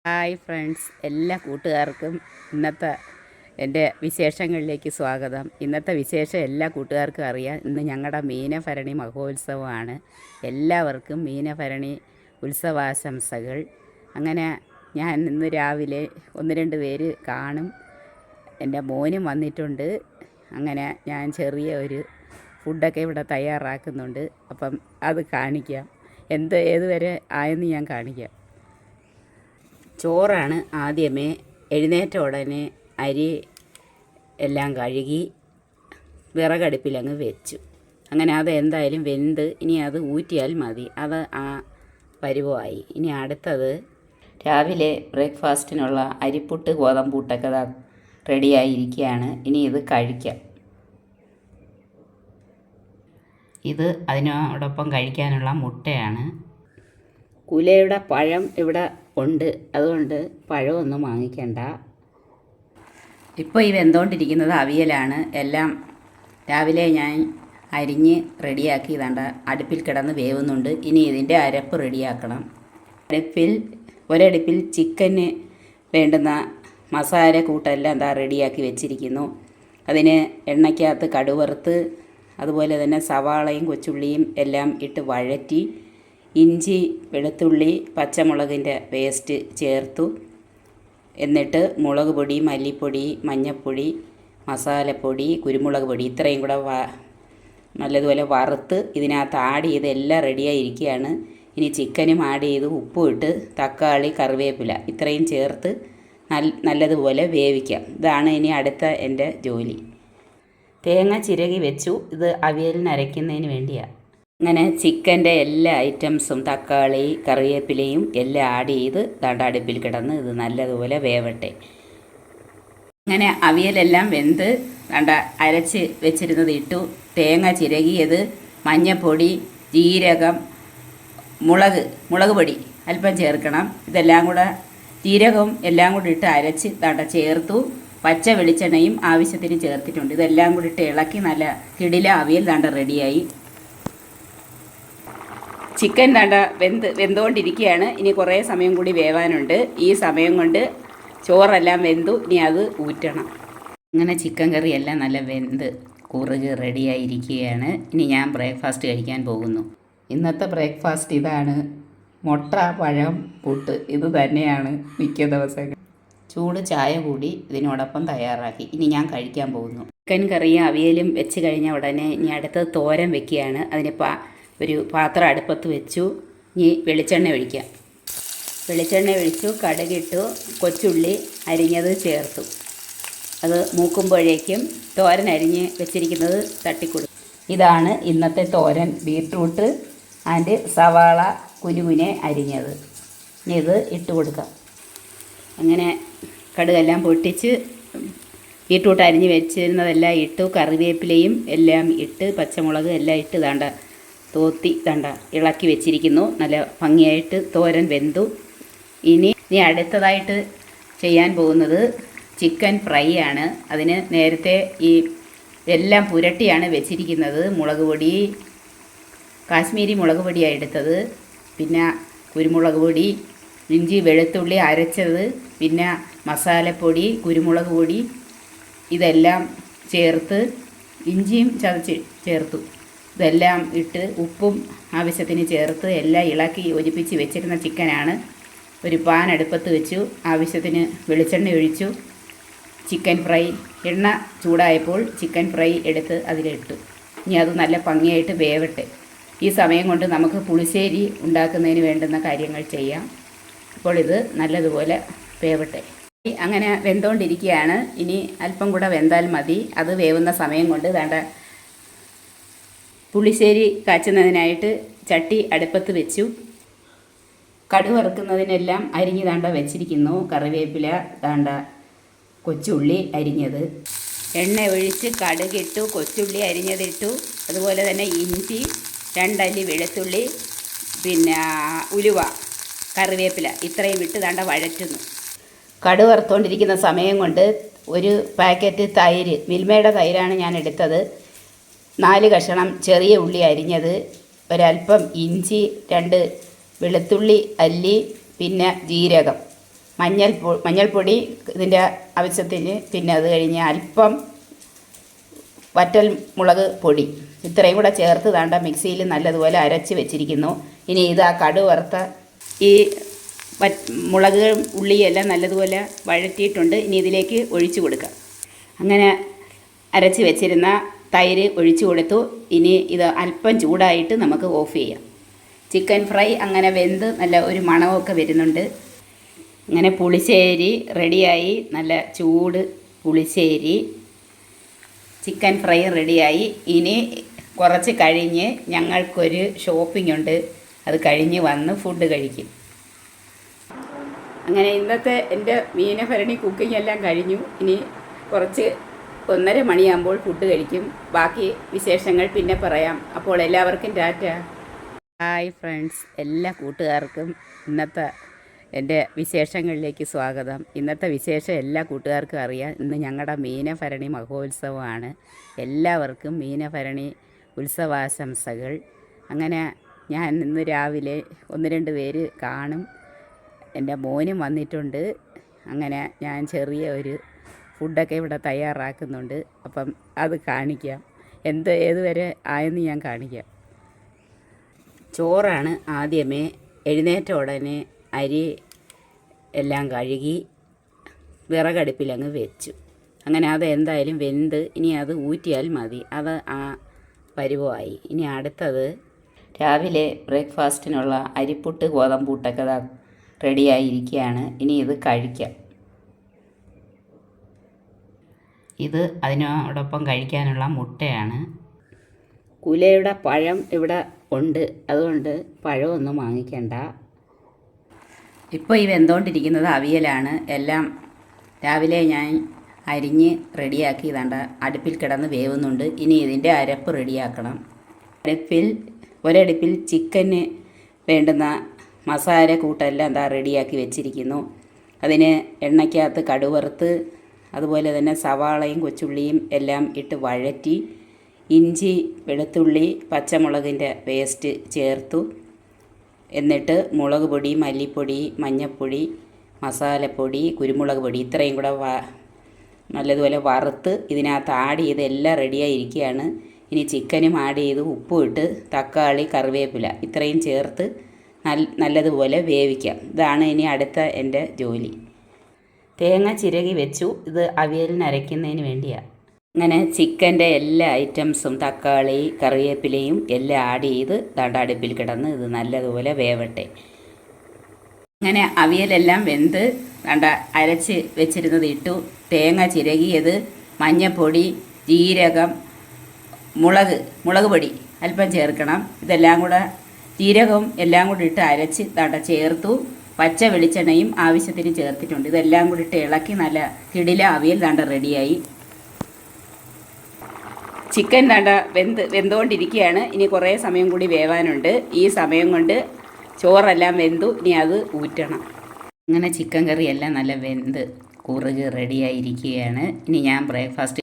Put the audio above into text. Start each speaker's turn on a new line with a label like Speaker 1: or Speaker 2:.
Speaker 1: Hi friends, എല്ലാ കൂട്ടുകാർക്കും ഇന്നത്തെ എൻ്റെ വിശേഷങ്ങളിലേക്ക് സ്വാഗതം. ഇന്നത്തെ വിശേഷം എല്ലാ കൂട്ടുകാർക്കും അറിയാം. ഇന്ന് ഞങ്ങളുടെ മീനഭരണി മഹോത്സവമാണ്. എല്ലാവർക്കും മീനഭരണി ഉത്സവാശംസകൾ. അങ്ങനെ ഞാൻ ഇന്ന് രാവിലെ 1-2 പേര് കാണും. എൻ്റെ മോനും വന്നിട്ടുണ്ട്. അങ്ങനെ ഞാൻ ചെറിയ ഒരു ഫുഡൊക്കെ ഇവിടെ തയ്യാറാക്കുന്നുണ്ട്. അപ്പം അത് കാണിക്കാം. ഏതുവരെ ആയെന്ന് ഞാൻ കാണിക്കാം. ചോറാണ് ആദ്യമേ എഴുന്നേറ്റ ഉടനെ അരി എല്ലാം കഴുകി വിറകടുപ്പിലങ്ങ് വെച്ചു. അങ്ങനെ അത് എന്തായാലും വെന്ത് ഇനി അത് ഊറ്റിയാൽ മതി. അത് ആ പരുവമായി. ഇനി അടുത്തത് രാവിലെ ബ്രേക്ക്ഫാസ്റ്റിനുള്ള അരിപ്പുട്ട് ഗോതമ്പൂട്ടൊക്കെ റെഡിയായിരിക്കുകയാണ്. ഇനി ഇത് കഴിക്കാം. ഇത് അതിനോടൊപ്പം കഴിക്കാനുള്ള മുട്ടയാണ്. കുലയുടെ പഴം ഇവിടെ ഉണ്ട്, അതുകൊണ്ട് പഴമൊന്നും വാങ്ങിക്കണ്ട. ഇപ്പോൾ ഈ വെന്തുകൊണ്ടിരിക്കുന്നത് അവിയലാണ്. എല്ലാം രാവിലെ ഞാൻ അരിഞ്ഞ് റെഡിയാക്കി ഇതാണ്ട അടുപ്പിൽ കിടന്ന് വേവുന്നുണ്ട്. ഇനി ഇതിൻ്റെ അരപ്പ് റെഡിയാക്കണം. ഒരടുപ്പിൽ ചിക്കന് വേണ്ടുന്ന മസാല കൂട്ടെല്ലാം എന്താ റെഡിയാക്കി വെച്ചിരിക്കുന്നു. അതിന് എണ്ണയ്ക്കകത്ത് കടുവറുത്ത് അതുപോലെ തന്നെ സവാളയും കൊച്ചുള്ളിയും എല്ലാം ഇട്ട് വഴറ്റി ഇഞ്ചി, വെളുത്തുള്ളി, പച്ചമുളകിൻ്റെ പേസ്റ്റ് ചേർത്തു. എന്നിട്ട് മുളക് പൊടി, മല്ലിപ്പൊടി, മഞ്ഞൾപ്പൊടി, മസാലപ്പൊടി, കുരുമുളക് പൊടി ഇത്രയും കൂടെ നല്ലതുപോലെ വറുത്ത് ഇതിനകത്ത് ആഡ് ചെയ്ത് എല്ലാം റെഡിയായിരിക്കുകയാണ്. ഇനി ചിക്കനും ആഡ് ചെയ്ത് ഉപ്പും ഇട്ട് തക്കാളി, കറിവേപ്പില ഇത്രയും ചേർത്ത് നല്ലതുപോലെ വേവിക്കാം. ഇതാണ് ഇനി അടുത്ത എൻ്റെ ജോലി. തേങ്ങ ചിരകി വെച്ചു. ഇത് അവിയലിന് അരയ്ക്കുന്നതിന് വേണ്ടിയാണ്. അങ്ങനെ ചിക്കൻ്റെ എല്ലാ ഐറ്റംസും തക്കാളി, കറിവേപ്പിലയും എല്ലാം ആഡ് ചെയ്ത് അടുപ്പിൽ കിടന്ന് ഇത് നല്ലതുപോലെ വേവട്ടെ. അങ്ങനെ അവിയലെല്ലാം വെന്ത് അരച്ച് വെച്ചിരുന്നത് ഇട്ടു. തേങ്ങ ചിരകിയത്, മഞ്ഞൾപ്പൊടി, ജീരകം, മുളക് പൊടി അല്പം ചേർക്കണം. ഇതെല്ലാം കൂടെ ജീരകവും എല്ലാം കൂടി ഇട്ട് അരച്ച് ചേർത്തു. പച്ച വെളിച്ചെണ്ണയും ആവശ്യത്തിന് ചേർത്തിട്ടുണ്ട്. ഇതെല്ലാം കൂടി ഇട്ട് ഇളക്കി നല്ല കിടില അവിയൽ റെഡിയായി. ചിക്കൻ വെന്തുകൊണ്ടിരിക്കുകയാണ്. ഇനി കുറേ സമയം കൂടി വേവാനുണ്ട്. ഈ സമയം കൊണ്ട് ചോറെല്ലാം വെന്തു. ഇനി അത് ഊറ്റണം. അങ്ങനെ ചിക്കൻ കറി എല്ലാം നല്ല വെന്ത് കുറുകി റെഡിയായിരിക്കുകയാണ്. ഇനി ഞാൻ ബ്രേക്ക്ഫാസ്റ്റ് കഴിക്കാൻ പോകുന്നു. ഇന്നത്തെ ബ്രേക്ക്ഫാസ്റ്റ് ഇതാണ്. മുട്ട, പഴം, പുട്ട് ഇത് തന്നെയാണ് മിക്ക ദിവസങ്ങൾ. ചൂട് ചായ കൂടി ഇതിനോടൊപ്പം തയ്യാറാക്കി. ഇനി ഞാൻ കഴിക്കാൻ പോകുന്നു. ചിക്കൻ കറിയും അവിയലും വെച്ച് കഴിഞ്ഞ ഉടനെ ഇനി അടുത്തത് തോരൻ വെക്കുകയാണ്. അതിന് ഒരു പാത്രം അടുപ്പത്ത് വെച്ചു. ഇനി വെളിച്ചെണ്ണ ഒഴിക്കാം. വെളിച്ചെണ്ണ ഒഴിച്ചു, കടുകിട്ടു, കൊച്ചുള്ളി അരിഞ്ഞത് ചേർത്തു. അത് മൂക്കുമ്പോഴേക്കും തോരൻ അരിഞ്ഞ് വെച്ചിരിക്കുന്നത് തട്ടിക്കൊടുക്കും. ഇതാണ് ഇന്നത്തെ തോരൻ. ബീട്രൂട്ട് ആൻഡ് സവാള കുനുകുനെ അരിഞ്ഞത്. ഇനി ഇത് ഇട്ട് കൊടുക്കാം. അങ്ങനെ കടുകെല്ലാം പൊട്ടിച്ച് ബീട്രൂട്ട് അരിഞ്ഞ് വെച്ചിരുന്നതെല്ലാം ഇട്ടു. കറിവേപ്പിലയും എല്ലാം ഇട്ട് പച്ചമുളക് എല്ലാം ഇട്ട് തോത്തി ഇളക്കി വെച്ചിരിക്കുന്നു. നല്ല ഭംഗിയായിട്ട് തോരൻ വെന്തു. ഇനി അടുത്തതായിട്ട് ചെയ്യാൻ പോകുന്നത് ചിക്കൻ ഫ്രൈ ആണ്. അതിന് നേരത്തെ ഈ എല്ലാം പുരട്ടിയാണ് വെച്ചിരിക്കുന്നത്. മുളക് പൊടി, കാശ്മീരി മുളക് പൊടിയാണ് എടുത്തത്. പിന്നെ കുരുമുളക് പൊടി, ഇഞ്ചി വെളുത്തുള്ളി അരച്ചത്, പിന്നെ മസാലപ്പൊടി, കുരുമുളക് പൊടി ഇതെല്ലാം ചേർത്ത് ഇഞ്ചിയും ചതച്ച് ചേർത്തു. ഇതെല്ലാം ഇട്ട് ഉപ്പും ആവശ്യത്തിന് ചേർത്ത് എല്ലാം ഇളക്കി യോജിപ്പിച്ച് വെച്ചിരുന്ന ചിക്കനാണ്. ഒരു പാൻ അടുപ്പത്ത് വെച്ചു. ആവശ്യത്തിന് വെളിച്ചെണ്ണ ഒഴിച്ചു. ചിക്കൻ ഫ്രൈ എണ്ണ ചൂടായപ്പോൾ ചിക്കൻ ഫ്രൈ എടുത്ത് അതിലിട്ടു. ഇനി അത് നല്ല ഭംഗിയായിട്ട് വേവട്ടെ. ഈ സമയം കൊണ്ട് നമുക്ക് പുളിശ്ശേരി ഉണ്ടാക്കുന്നതിന് വേണ്ടുന്ന കാര്യങ്ങൾ ചെയ്യാം. അപ്പോൾ ഇത് നല്ലതുപോലെ വേവട്ടെ. അങ്ങനെ വെന്തുകൊണ്ടിരിക്കുകയാണ്. ഇനി അല്പം കൂടെ വെന്താൽ മതി. അത് വേവുന്ന സമയം കൊണ്ട് പുളിശ്ശേരി കാച്ചുന്നതിനായിട്ട് ചട്ടി അടുപ്പത്ത് വെച്ചു. കടുക് വറുക്കുന്നതിനെല്ലാം അരിഞ്ഞ് വെച്ചിരിക്കുന്നു. കറിവേപ്പില കൊച്ചുള്ളി അരിഞ്ഞത്, എണ്ണ ഒഴിച്ച് കടുകിട്ടു, കൊച്ചുള്ളി അരിഞ്ഞതിട്ടു. അതുപോലെ തന്നെ ഇഞ്ചി, 2 അല്ലി വെളുത്തുള്ളി, പിന്നെ ഉലുവ, കറിവേപ്പില ഇത്രയും ഇട്ട് വഴറ്റുന്നു. കടുക് വറുത്തുകൊണ്ടിരിക്കുന്ന സമയം കൊണ്ട് ഒരു പാക്കറ്റ് തൈര്, മിൽമയുടെ തൈരാണ് ഞാൻ എടുത്തത്. 4 കഷണം ചെറിയ ഉള്ളി അരിഞ്ഞത്, ഒരൽപ്പം ഇഞ്ചി, 2 വെളുത്തുള്ളി അല്ലി, പിന്നെ ജീരകം മഞ്ഞൾപ്പൊടി ഇതിൻ്റെ ആവശ്യത്തിന്, പിന്നെ അത് കഴിഞ്ഞ് അല്പം വറ്റൽ മുളക് പൊടി, ഇത്രയും കൂടെ ചേർത്ത് താണ്ട മിക്സിയിൽ നല്ലതുപോലെ അരച്ച് വെച്ചിരിക്കുന്നു. ഇനി ഇത് ആ കടുക് വറുത്ത ഈ മുളക് ഉള്ളിയെല്ലാം നല്ലതുപോലെ വഴറ്റിയിട്ടുണ്ട്. ഇനി ഇതിലേക്ക് ഒഴിച്ചു കൊടുക്കുക. അങ്ങനെ അരച്ച് വെച്ചിരുന്ന തൈര് ഒഴിച്ചു കൊടുത്തു. ഇനി ഇത് അല്പം ചൂടായിട്ട് നമുക്ക് ഓഫ് ചെയ്യാം. ചിക്കൻ ഫ്രൈ അങ്ങനെ വെന്ത് നല്ല ഒരു മണമൊക്കെ വരുന്നുണ്ട്. അങ്ങനെ പുളിശ്ശേരി റെഡിയായി. നല്ല ചൂട് പുളിശ്ശേരി, ചിക്കൻ ഫ്രൈ റെഡിയായി. ഇനി കുറച്ച് കഴിഞ്ഞ് ഞങ്ങൾക്കൊരു ഷോപ്പിംഗ് ഉണ്ട്, അത് കഴിഞ്ഞ് വന്ന് ഫുഡ് കഴിക്കും. അങ്ങനെ ഇന്നത്തെ എൻ്റെ മീനഭരണി കുക്കിംഗ് എല്ലാം കഴിഞ്ഞു. ഇനി കുറച്ച് 1:30 മണിയാകുമ്പോൾ ഫുഡ് കഴിക്കും. ബാക്കി വിശേഷങ്ങൾ പിന്നെ പറയാം. അപ്പോൾ എല്ലാവർക്കും ടാറ്റ. ഹായ് ഫ്രണ്ട്സ്, എല്ലാ കൂട്ടുകാർക്കും ഇന്നത്തെ എൻ്റെ വിശേഷങ്ങളിലേക്ക് സ്വാഗതം. ഇന്നത്തെ വിശേഷം എല്ലാ കൂട്ടുകാർക്കും അറിയാം. ഇന്ന് ഞങ്ങളുടെ മീനഭരണി മഹോത്സവമാണ്. എല്ലാവർക്കും മീനഭരണി ഉത്സവാശംസകൾ. അങ്ങനെ ഞാൻ ഇന്ന് രാവിലെ 1-2 പേര് കാണും. എൻ്റെ മോനും വന്നിട്ടുണ്ട്. അങ്ങനെ ഞാൻ ചെറിയ ഒരു ഫുഡൊക്കെ ഇവിടെ തയ്യാറാക്കുന്നുണ്ട്. അപ്പം അത് കാണിക്കാം. ഏതുവരെ ആയെന്ന് ഞാൻ കാണിക്കാം. ചോറാണ് ആദ്യമേ. എഴുന്നേറ്റ ഉടനെ അരി എല്ലാം കഴുകി വിറകടുപ്പിലങ്ങ് വെച്ചു. അങ്ങനെ അത് എന്തായാലും വെന്ത് ഇനി അത് ഊറ്റിയാൽ മതി. അത് ആ പരുവമായി. ഇനി അടുത്തത് രാവിലെ ബ്രേക്ക്ഫാസ്റ്റിനുള്ള അരിപ്പുട്ട് ഗോതമ്പൂട്ടൊക്കെ റെഡിയായിരിക്കുകയാണ്. ഇനി ഇത് കഴിക്കാം. ഇത് അതിനോടൊപ്പം കഴിക്കാനുള്ള മുട്ടയാണ്. കുലയുടെ പഴം ഇവിടെ ഉണ്ട്, അതുകൊണ്ട് പഴമൊന്നും വാങ്ങിക്കണ്ട. ഇപ്പോൾ ഈ വെന്തുകൊണ്ടിരിക്കുന്നത് അവിയലാണ്. എല്ലാം രാവിലെ ഞാൻ അരിഞ്ഞ് റെഡിയാക്കി ഇതാണ്ട് അടുപ്പിൽ കിടന്ന് വേവുന്നുണ്ട്. ഇനി ഇതിൻ്റെ അരപ്പ് റെഡിയാക്കണം. ഒരടുപ്പിൽ ചിക്കന് വേണ്ടുന്ന മസാല കൂട്ടെല്ലാം എന്താ റെഡിയാക്കി വെച്ചിരിക്കുന്നു. അതിന് എണ്ണയ്ക്കകത്ത് കടുക് വറുത്ത്, അതുപോലെ തന്നെ സവാളയും കൊച്ചുള്ളിയും എല്ലാം ഇട്ട് വഴറ്റി, ഇഞ്ചി വെളുത്തുള്ളി പച്ചമുളകിൻ്റെ പേസ്റ്റ് ചേർത്തു. എന്നിട്ട് മുളക് പൊടി, മല്ലിപ്പൊടി, മഞ്ഞൾപ്പൊടി, മസാലപ്പൊടി, കുരുമുളക് പൊടി ഇത്രയും കൂടെ നല്ലതുപോലെ വറുത്ത് ഇതിനകത്ത് ആഡ് ചെയ്ത് എല്ലാം റെഡിയായിരിക്കുകയാണ്. ഇനി ചിക്കനും ആഡ് ചെയ്ത് ഉപ്പും ഇട്ട് തക്കാളി, കറിവേപ്പില ഇത്രയും ചേർത്ത് നല്ലതുപോലെ വേവിക്കാം. ഇതാണ് ഇനി അടുത്ത എൻ്റെ ജോലി. തേങ്ങ ചിരകി വെച്ചു. ഇത് അവിയലിന് അരയ്ക്കുന്നതിന് വേണ്ടിയാണ്. അങ്ങനെ ചിക്കൻ്റെ എല്ലാ ഐറ്റംസും തക്കാളി, കറിവേപ്പിലയും എല്ലാം ആഡ് ചെയ്ത് ദാണ്ട അടുപ്പിൽ കിടന്ന് ഇത് നല്ലതുപോലെ വേവട്ടെ. അങ്ങനെ അവിയലെല്ലാം വെന്ത് ദാണ്ട അരച്ച് വെച്ചിരുന്നത് ഇട്ടു. തേങ്ങ ചിരകിയത്, മഞ്ഞൾപ്പൊടി, ജീരകം, മുളക് പൊടി അല്പം ചേർക്കണം. ഇതെല്ലാം കൂടെ ജീരകവും എല്ലാം കൂടി ഇട്ട് അരച്ച് ദാണ്ട ചേർത്തു. പച്ച വെളിച്ചെണ്ണയും ആവശ്യത്തിന് ചേർത്തിട്ടുണ്ട്. ഇതെല്ലാം കൂടി ഇട്ട് ഇളക്കി നല്ല കിടില അവിയൽ ദാണ്ട റെഡിയായി. ചിക്കൻ ദാണ്ട വെന്തുകൊണ്ടിരിക്കുകയാണ്. ഇനി കുറേ സമയം കൂടി വേവാനുണ്ട്. ഈ സമയം കൊണ്ട് ചോറെല്ലാം വെന്തു. ഇനി അത് ഊറ്റണം. അങ്ങനെ ചിക്കൻ കറി എല്ലാം നല്ല വെന്ത് കുറുകി റെഡിയായിരിക്കുകയാണ്. ഇനി ഞാൻ ബ്രേക്ക്ഫാസ്റ്റ്